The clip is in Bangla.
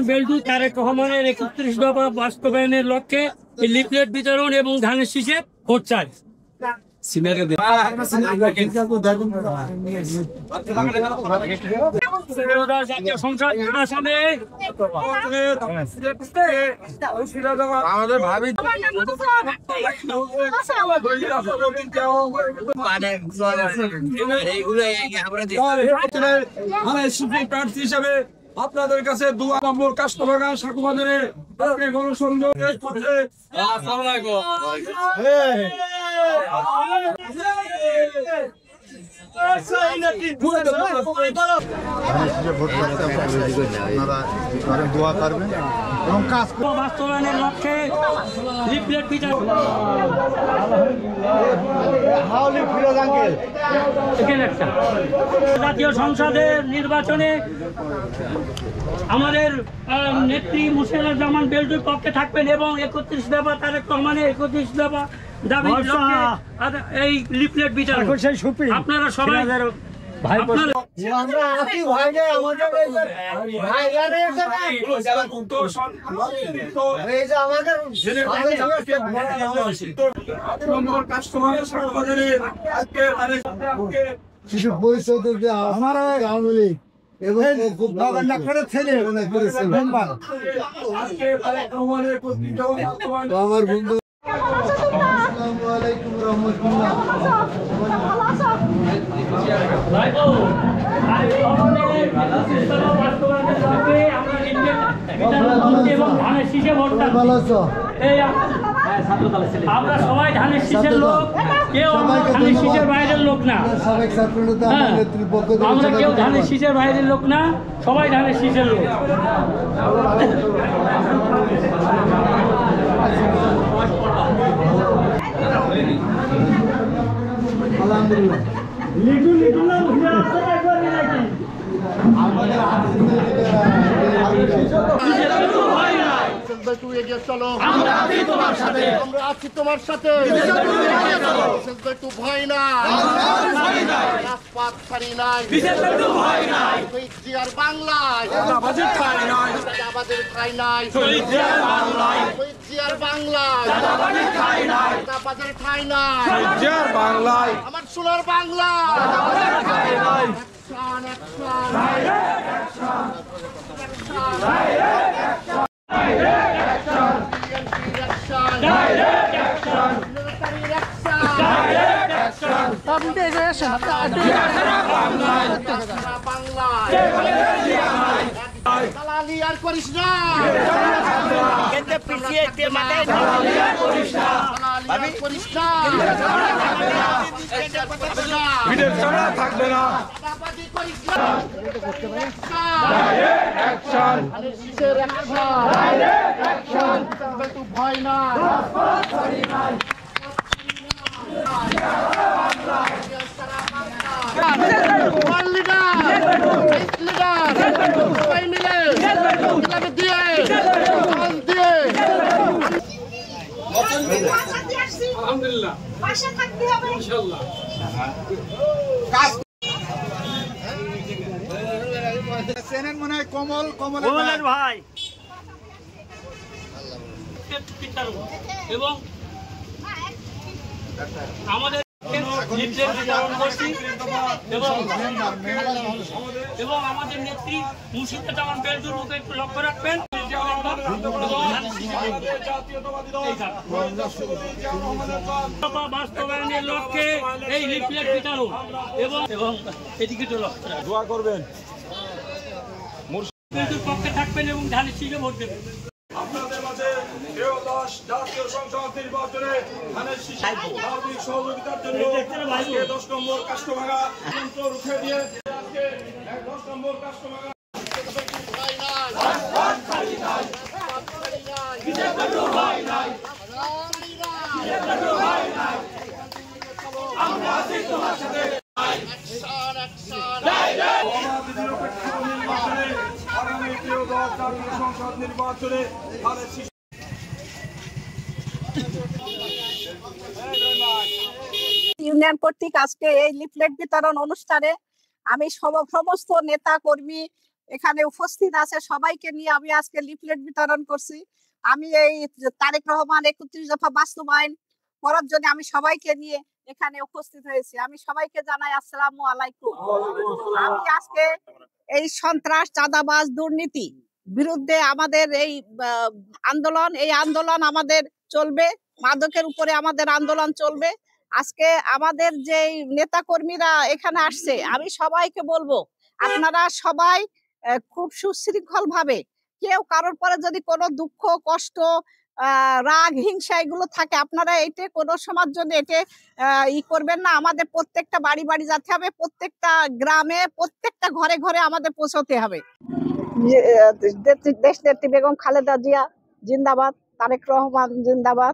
বেল্টু তারেক রহমানের ৩১ দফা বাস্তবায়নের লক্ষ্যে লিফলেট বিতরণ এবং ধানের শীষে ভোট চাই। আমাদের ভাবি প্রার্থী হিসাবে আপনাদের কাছে ২ নম্বর কাস্টবাগান সাকুবাজারে গণসংযোগ করছে। বাস্তবায়নের লক্ষ্যে লিফলেট বিতরণ জাতীয় সংসদের নির্বাচনে আমাদের নেত্রী মুর্শিদুজ্জামান বেল্টুর পক্ষে থাকবেন এবং ৩১ দফা তারেক রহমানের ৩১ দফা দাবি এই লিফলেট বিতরণ আপনারা সবাই আমার বন্ধু আমরা সবাই ধানের শীষের লোক, কেউ ধানের শীষের বাইরের লোক না। আমরা কেউ ধানের শীষের বাইরের লোক না, সবাই ধানের শীষের লোক। আলহামদুলিল্লাহ লিটু লিটু না ঘুরে আসতে পারবে নাকি আমাদের চলো আমরা আছি তোমার সাথে, আমরা আছি তোমার সাথে, ভয় না রাজপথ ছাড়ি নাই, জিয়ার বাংলায় আমাদের ঠাই নাই, আমাদের ঠাই নাই, জিয়ার বাংলায় আমাদের ঠাই নাই, আমাদের ঠাই নাই, জিয়ার বাংলায় আমার সোনার বাংলা আমাদের ঠাই নাই। দালালি আর করিস না, থাকবে না ভয় না আলহামদুলিল্লাহ পাশে থাকতে হবে ইনশাআল্লাহ। চেনেন মনে হয় কমল ভাই এবং আমাদের এবং আমাদের নেত্রী মুর্শিদুজ্জামান বেল্টুর মুখে একটু লক্ষ্য রাখবেন। বাস্তবায়নের লক্ষ্যে এই লিফলেট বিতরণ এবং এদিকে দোয়া করবেন, বেল্টুর পক্ষে থাকবেন এবং ধানের শীষে ভোট দেবেন। আপনাদের মাঝে জাতীয় সংসদ নির্বাচনে ধানের শীষে সার্বিক সহযোগিতার জন্য 10 নম্বর কাস্টভাঙা যন্ত্র রুখে দিয়ে আজকে 10 নম্বর কাস্টভাঙা নাই নির্বাচনে ধানের শীষ ইউনিয়ন কর্তৃক আজকে এই লিফলেট বিতরণ অনুষ্ঠানে আমি সমস্ত নেতা কর্মী এখানে উপস্থিত আছে, সবাইকে নিয়ে আমি আজকে লিফলেট বিতরণ করছি। আমি এই তারেক রহমান 31 দফা বাস্তবায়ন করার জন্য আমি সবাইকে নিয়ে এখানে উপস্থিত হয়েছি। আমি সবাইকে জানাই আসসালামু আলাইকুম। আমি আজকে এই সন্ত্রাস, চাঁদাবাজ, দুর্নীতি বিরুদ্ধে আমাদের এই আন্দোলন আমাদের চলবে। মাদকের উপরে আমাদের আন্দোলন চলবে। আজকে আমাদের যে নেতা কর্মীরা এখানে আসছে, আমি সবাইকে বলবো আপনারা সবাই খুব সুশৃঙ্খল ভাবে, কেউ কারোর পরে যদি কোনো দুঃখ কষ্ট রাগ হিংসা এগুলো থাকে, আপনারা এতে কোনো সময়ের জন্য এতে করবেন না। আমাদের প্রত্যেকটা বাড়ি বাড়ি যেতে হবে, প্রত্যেকটা গ্রামে প্রত্যেকটা ঘরে ঘরে আমাদের পৌঁছতে হবে। দেশ নেত্রী বেগম খালেদা জিয়া জিন্দাবাদ, তারেক রহমান জিন্দাবাদ।